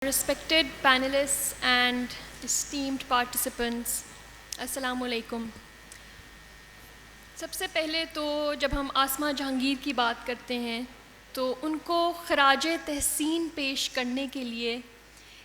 Respected panelists and esteemed participants, السلام علیکم. سب سے پہلے تو جب ہم آسماں جہانگیر کی بات کرتے ہیں تو ان کو خراج تحسین پیش کرنے کے لیے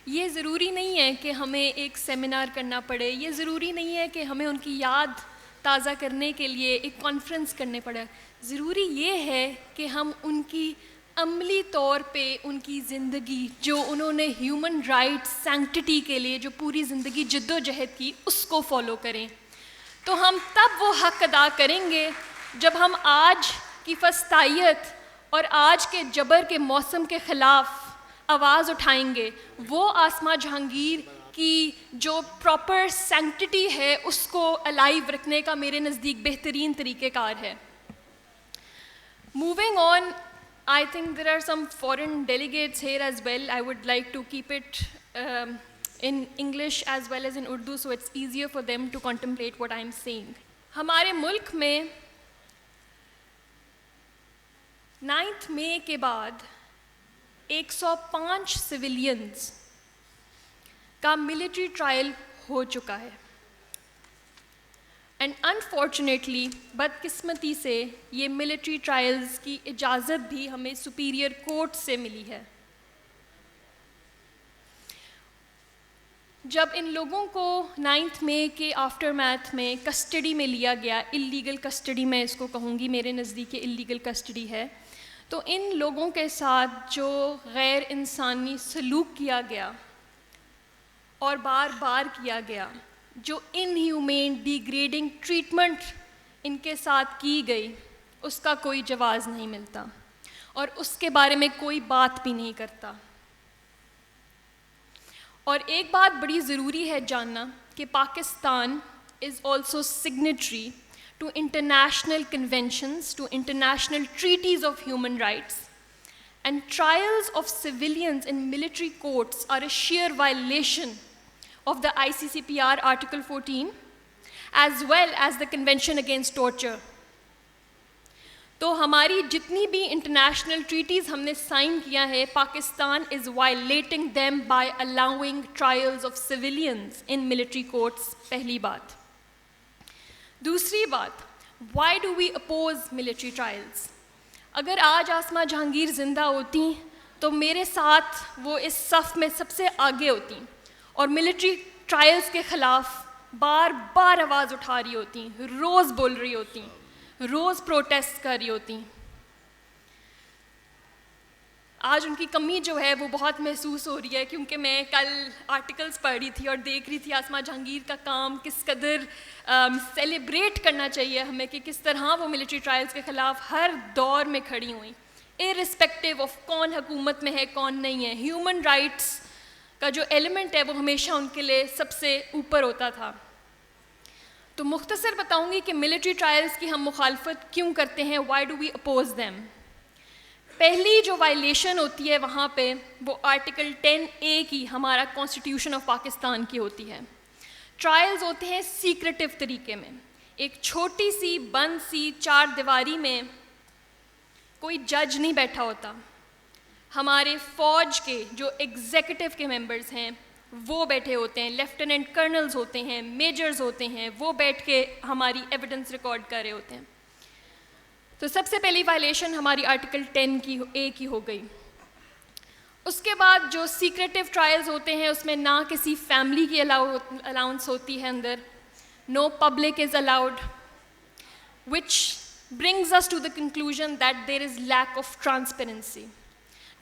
یہ ضروری نہیں ہے کہ ہمیں ایک سیمینار کرنا پڑے، یہ ضروری نہیں ہے کہ ہمیں ان کی یاد تازہ کرنے کے لیے ایک کانفرنس کرنے پڑے. ضروری یہ ہے کہ ہم ان کی عملی طور پہ ان کی زندگی جو انہوں نے ہیومن رائٹس سینکٹٹی کے لیے جو پوری زندگی جد و جہد کی اس کو فالو کریں. تو ہم تب وہ حق ادا کریں گے جب ہم آج کی فسطائیت اور آج کے جبر کے موسم کے خلاف آواز اٹھائیں گے. وہ آسماں جہانگیر کی جو پراپر سینکٹٹی ہے اس کو الائیو رکھنے کا میرے نزدیک بہترین طریقہ کار ہے. Moving on, I think there are some foreign delegates here as well. I would like to keep it in English as well as in Urdu so it's easier for them to contemplate what I'm saying. ہمارے ملک میں 9 مئی کے بعد 105 civilians کا military trial ہو چکا ہے. And unfortunately بدقسمتی سے یہ ملٹری ٹرائلز کی اجازت بھی ہمیں سپیریئر کورٹ سے ملی ہے. جب ان لوگوں کو 9 مئی کے آفٹر میتھ میں کسٹڈی میں لیا گیا، اللیگل کسٹڈی میں اس کو کہوں گی، میرے نزدیک اللیگل کسٹڈی ہے، تو ان لوگوں کے ساتھ جو غیر انسانی سلوک کیا گیا اور بار بار کیا گیا، جو انہیومین ڈیگریڈنگ ٹریٹمنٹ ان کے ساتھ کی گئی، اس کا کوئی جواز نہیں ملتا اور اس کے بارے میں کوئی بات بھی نہیں کرتا. اور ایک بات بڑی ضروری ہے جاننا کہ Pakistan is also signatory to international conventions, to international treaties of human rights, and trials of civilians in military courts are a sheer violation of the ICCPR Article 14 as well as the Convention Against Torture. تو ہماری جتنی بھی international treaties ہم نے sign کیا ہے، Pakistan is violating them by allowing trials of civilians in military courts. پہلی بات. دوسری بات، why do we oppose military trials؟ اگر آج آسماں جہانگیر زندہ ہوتی تو میرے ساتھ وہ اس صف میں سب سے آگے ہوتی اور ملٹری ٹرائلز کے خلاف بار بار آواز اٹھا رہی ہوتی، روز بول رہی ہوتی، روز پروٹیسٹ کر رہی ہوتی. آج ان کی کمی جو ہے وہ بہت محسوس ہو رہی ہے، کیونکہ میں کل آرٹیکلز پڑھ رہی تھی اور دیکھ رہی تھی آسماں جہانگیر کا کام کس قدر سیلیبریٹ کرنا چاہیے ہمیں کہ کس طرح وہ ملٹری ٹرائلز کے خلاف ہر دور میں کھڑی ہوئیں، ارسپیکٹیو آف کون حکومت میں ہے کون نہیں ہے. ہیومن رائٹس کا جو ایلیمنٹ ہے وہ ہمیشہ ان کے لیے سب سے اوپر ہوتا تھا. تو مختصر بتاؤں گی کہ ملٹری ٹرائلز کی ہم مخالفت کیوں کرتے ہیں، why do we oppose them. پہلی جو وائلیشن ہوتی ہے وہاں پہ وہ آرٹیکل 10A کی ہمارا کانسٹیٹیوشن آف پاکستان کی ہوتی ہے. ٹرائلز ہوتے ہیں سیکریٹو طریقے میں، ایک چھوٹی سی بند سی 4 دیواری میں کوئی جج نہیں بیٹھا ہوتا. ہمارے فوج کے جو ایگزیکٹو کے ممبرز ہیں وہ بیٹھے ہوتے ہیں، لیفٹیننٹ کرنلز ہوتے ہیں، میجرز ہوتے ہیں، وہ بیٹھ کے ہماری ایویڈنس ریکارڈ کر رہے ہوتے ہیں. تو سب سے پہلی وائلیشن ہماری آرٹیکل 10A کی ہو گئی. اس کے بعد جو سیکریٹو ٹرائلز ہوتے ہیں اس میں نہ کسی فیملی کی الاؤنس ہوتی ہے اندر، no public is allowed, which brings us to the conclusion that there is lack of transparency.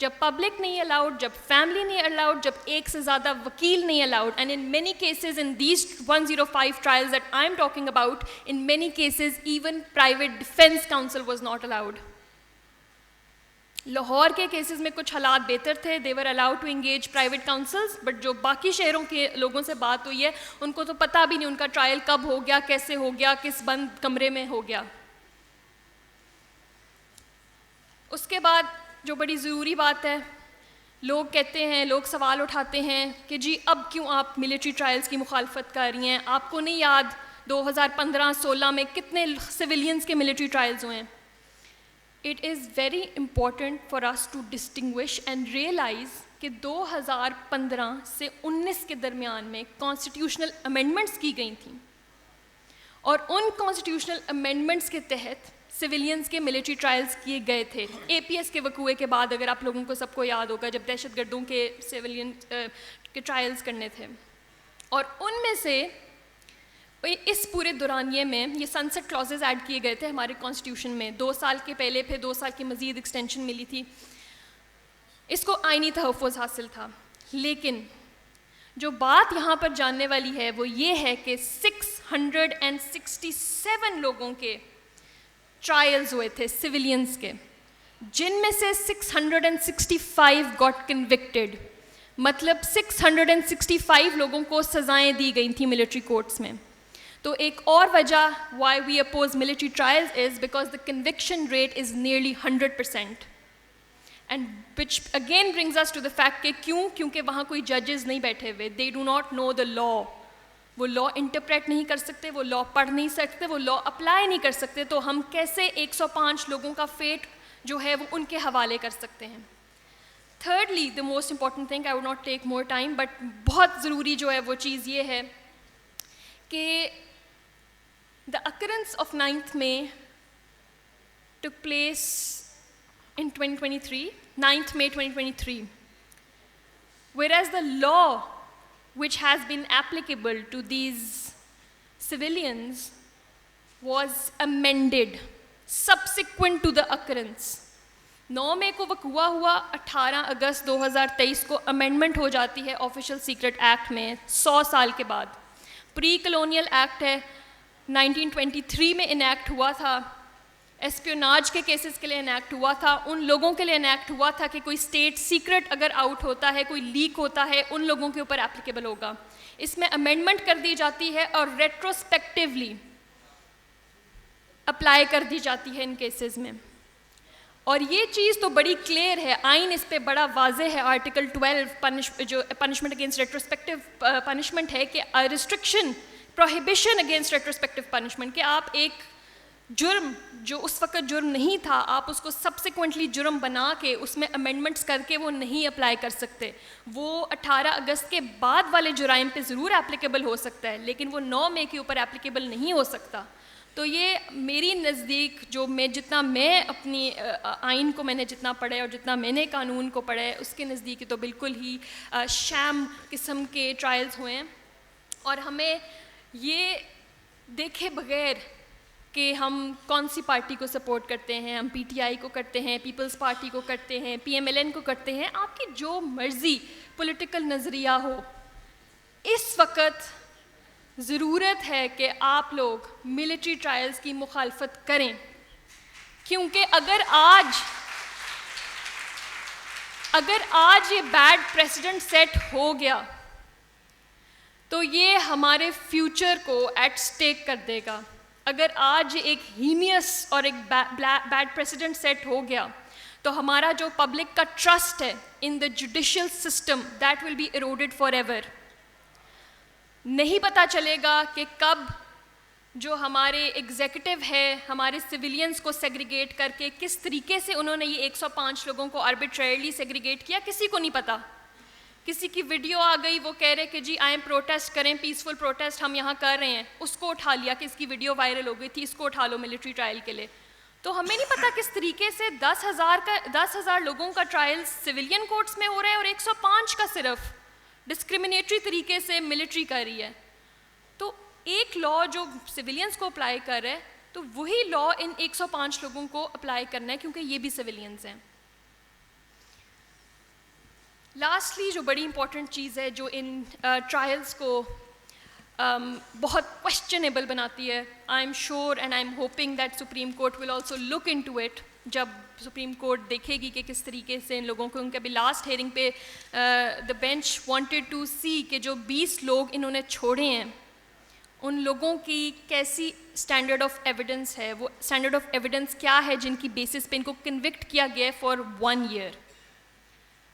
جب پبلک نہیں الاؤڈ، جب فیملی نہیں الاؤڈ، جب ایک سے زیادہ وکیل نہیں allowed, and in many cases in these 105 trials that I am talking about, in many cases even private defence counsel was not allowed. Lahore کے کیسز میں کچھ حالات بہتر تھے، they were allowed to engage private councils, but جو باقی شہروں کے لوگوں سے بات ہوئی ہے ان کو تو پتہ بھی نہیں ان کا ٹرائل کب ہو گیا، کیسے ہو گیا، کس بند کمرے میں ہو گیا. اس کے بعد جو بڑی ضروری بات ہے، لوگ کہتے ہیں، لوگ سوال اٹھاتے ہیں کہ جی اب کیوں آپ ملٹری ٹرائلز کی مخالفت کر رہی ہیں؟ آپ کو نہیں یاد 2015-16 میں کتنے سویلینز کے ملٹری ٹرائلز ہوئے ہیں؟ It is very important for us to distinguish and realize کہ 2015 سے 19 کے درمیان میں کانسٹیٹیوشنل امینڈمنٹس کی گئی تھیں، اور ان کانسٹیٹیوشنل امینڈمنٹس کے تحت سویلینز کے ملٹری ٹرائلز کیے گئے تھے. اے پی ایس کے وقوعے کے بعد اگر آپ لوگوں کو سب کو یاد ہوگا، جب دہشت گردوں کے سویلین کے ٹرائلز کرنے تھے، اور ان میں سے اس پورے دورانیے میں یہ سنسٹ کلازز ایڈ کیے گئے تھے ہمارے کانسٹیٹیوشن میں. 2 سال کے پہلے پھر 2 سال کی مزید ایکسٹینشن ملی تھی. اس کو آئینی تحفظ حاصل تھا. لیکن جو بات یہاں پر جاننے والی ہے وہ یہ ہے کہ 667 لوگوں کے ٹرائلز ہوئے تھے سویلینز کے، جن میں سے 665 گاٹ کنوکٹڈ، مطلب 665 لوگوں کو سزائیں دی گئی تھیں ملٹری کورٹس میں. تو ایک اور وجہ why we oppose military trials is because the conviction rate is nearly 100%. And which again brings us to the fact کہ کیونکہ وہاں کوئی ججز نہیں بیٹھے ہوئے، دے ڈو ناٹ نو دا لا. وہ لا انٹرپریٹ نہیں کر سکتے، وہ لا پڑھ نہیں سکتے، وہ لا اپلائی نہیں کر سکتے. تو ہم کیسے 105 لوگوں کا فیٹ جو ہے وہ ان کے حوالے کر سکتے ہیں؟ Thirdly the most important thing, I would not take more time, but بہت ضروری جو ہے وہ چیز یہ ہے کہ the occurrence of 9th May took place in 2023, 9th May 2023, whereas the law which has been applicable to these civilians was amended subsequent to the occurrence. 9 مئی کو وقوع ہوا، 18 اگست 2023 کو امینڈمنٹ ہو جاتی ہے آفیشیل سیکرٹ ایکٹ میں 100 سال کے بعد. پری کلونیل ایکٹ ہے، 1923 میں انیکٹ ہوا تھا. اسپیوناج کے کیسز کے لیے انیکٹ ہوا تھا، ان لوگوں کے لیے انیکٹ ہوا تھا کہ کوئی اسٹیٹ سیکرٹ اگر آؤٹ ہوتا ہے، کوئی لیک ہوتا ہے، ان لوگوں کے اوپر اپلیکیبل ہوگا. اس میں امینڈمنٹ کر دی جاتی ہے اور ریٹروسپیکٹیولی اپلائی کر دی جاتی ہے ان کیسز میں. اور یہ چیز تو بڑی کلیئر ہے، آئین اس پہ بڑا واضح ہے. آرٹیکل 12 جو پنشمنٹ اگینسٹ ریٹروسپیکٹیو پنشمنٹ ہے کہ ریسٹرکشن پروہیبیشن اگینسٹ ریٹروسپیکٹیو پنشمنٹ، کہ آپ ایک جرم جو اس وقت جرم نہیں تھا آپ اس کو سبسیکوینٹلی جرم بنا کے اس میں امینڈمنٹس کر کے وہ نہیں اپلائی کر سکتے. وہ 18 اگست کے بعد والے جرائم پہ ضرور اپلیکیبل ہو سکتا ہے، لیکن وہ 9 مئی کے اوپر اپلیکیبل نہیں ہو سکتا. تو یہ میری نزدیک جو جتنا میں اپنی آئین کو میں نے جتنا پڑھا ہے اور جتنا میں نے قانون کو پڑھا ہے، اس کے نزدیک تو بالکل ہی شام قسم کے ٹرائلز ہوئے ہیں. اور ہمیں یہ دیکھے بغیر کہ ہم کون سی پارٹی کو سپورٹ کرتے ہیں، ہم پی ٹی آئی کو کرتے ہیں، پیپلز پارٹی کو کرتے ہیں، پی ایم ایل این کو کرتے ہیں، آپ کی جو مرضی پولیٹیکل نظریہ ہو، اس وقت ضرورت ہے کہ آپ لوگ ملٹری ٹرائلز کی مخالفت کریں. کیونکہ اگر آج یہ بیڈ پریسیڈنٹ سیٹ ہو گیا تو یہ ہمارے فیوچر کو ایٹ سٹیک کر دے گا. اگر آج ایک ہینیس اور ایک بیڈ پریسیڈنٹ سیٹ ہو گیا تو ہمارا جو پبلک کا ٹرسٹ ہے in the judicial system that will be eroded forever. نہیں پتہ چلے گا کہ کب جو ہمارے ایگزیکٹو ہے ہمارے سویلینز کو سیگریگیٹ کر کے کس طریقے سے انہوں نے یہ 105 لوگوں کو آربیٹریرلی سیگریگیٹ کیا، کسی کو نہیں پتہ. کسی کی ویڈیو آ گئی، وہ کہہ رہے کہ جی آئیں پروٹیسٹ کریں، پیسفل پروٹیسٹ ہم یہاں کر رہے ہیں، اس کو اٹھا لیا کہ اس کی ویڈیو وائرل ہو گئی تھی، اس کو اٹھا لو ملٹری ٹرائل کے لیے. تو ہمیں نہیں پتہ کس طریقے سے 10,000 لوگوں کا ٹرائل سویلین کورٹس میں ہو رہا ہے اور 105 کا صرف ڈسکریمنیٹری طریقے سے ملٹری کر رہی ہے. تو ایک لا جو سویلینز کو اپلائی کر رہا ہے تو وہی لا ان 105 لوگوں کو اپلائی کرنا ہے کیونکہ یہ بھی سویلینز ہیں. لاسٹلی جو بڑی امپورٹنٹ چیز ہے جو ان ٹرائلز کو بہت کوشچنیبل بناتی ہے، I am sure and I am hoping that Supreme Court will also look into it. جب سپریم کورٹ دیکھے گی کہ کس طریقے سے ان لوگوں کو، ان کے ابھی لاسٹ ہیئرنگ پہ دا بینچ وانٹیڈ ٹو سی کہ جو 20 لوگ انہوں نے چھوڑے ہیں ان لوگوں کی کیسی اسٹینڈرڈ آف ایویڈنس ہے، وہ اسٹینڈرڈ آف ایویڈنس کیا ہے جن کی بیسس پہ ان کو کنوکٹ کیا گیا ہے فار 1 ایئر.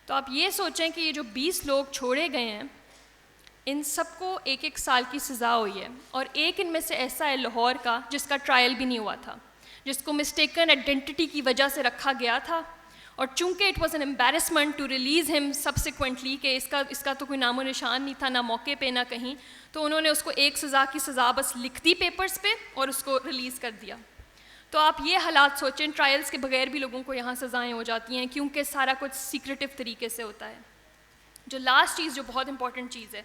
تو آپ یہ سوچیں کہ یہ جو 20 لوگ چھوڑے گئے ہیں ان سب کو 1 سال کی سزا ہوئی ہے، اور ایک ان میں سے ایسا ہے لاہور کا جس کا ٹرائل بھی نہیں ہوا تھا، جس کو مسٹیکن آئیڈینٹی کی وجہ سے رکھا گیا تھا اور چونکہ it was an embarrassment to release them subsequently کہ اس کا تو کوئی نام و نشان نہیں تھا، نہ موقع پہ نہ کہیں، تو انہوں نے اس کو ایک سزا کی سزا بس لکھ دی پیپرز پہ اور اس کو ریلیز کر دیا. تو آپ یہ حالات سوچیں، ٹرائلز کے بغیر بھی لوگوں کو یہاں سزائیں ہو جاتی ہیں کیونکہ سارا کچھ سیکریٹو طریقے سے ہوتا ہے. جو لاسٹ چیز جو بہت امپورٹنٹ چیز ہے،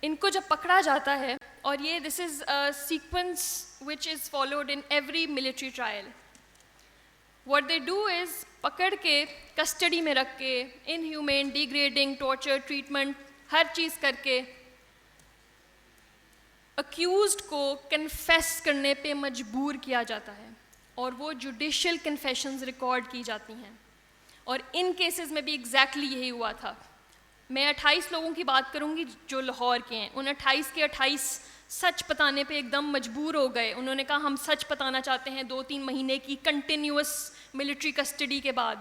ان کو جب پکڑا جاتا ہے، اور یہ this is sequence which is followed in every military trial. What they do is پکڑ کے کسٹڈی میں رکھ کے inhuman degrading torture treatment ہر چیز کر کے اکیوزڈ کو کنفیس کرنے پہ مجبور کیا جاتا ہے، اور وہ جوڈیشل کنفیشنز ریکارڈ کی جاتی ہیں. اور ان کیسز میں بھی ایگزیکٹلی یہی ہوا تھا. میں 28 لوگوں کی بات کروں گی جو لاہور کے ہیں. ان 28 کے 28 سچ بتانے پہ ایک دم مجبور ہو گئے. انہوں نے کہا ہم سچ بتانا چاہتے ہیں 2-3 مہینے کی کنٹینیوس ملٹری کسٹڈی کے بعد.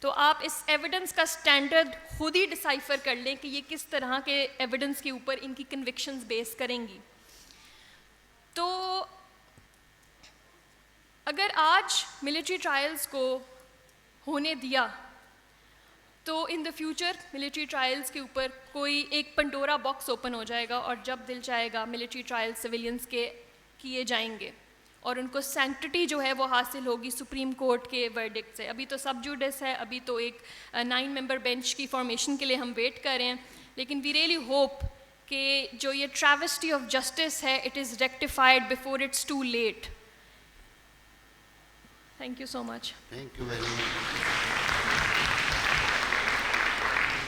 تو آپ اس ایویڈنس کا سٹینڈرڈ خود ہی ڈسائفر کر لیں کہ یہ کس طرح کے ایویڈنس کے اوپر ان کی کنوکشنز بیس کریں گی. تو اگر آج ملٹری ٹرائلز کو ہونے دیا تو ان دا فیوچر ملٹری ٹرائلز کے اوپر کوئی ایک پنڈورا باکس اوپن ہو جائے گا، اور جب دل چاہے گا ملٹری ٹرائل سویلینس کے کیے جائیں گے، اور ان کو سینکٹٹی جو ہے وہ حاصل ہوگی سپریم کورٹ کے ورڈکٹ سے. ابھی تو سب جوڈس ہے، ابھی تو ایک 9 ممبر بینچ کی فارمیشن کے لیے ہم ویٹ کر رہے ہیں. لیکن وی ریئلی ہوپ کہ جو یہ ٹریوسٹی آف جسٹس ہے it is rectified before it's too late. Thank you so much. Thank you very much.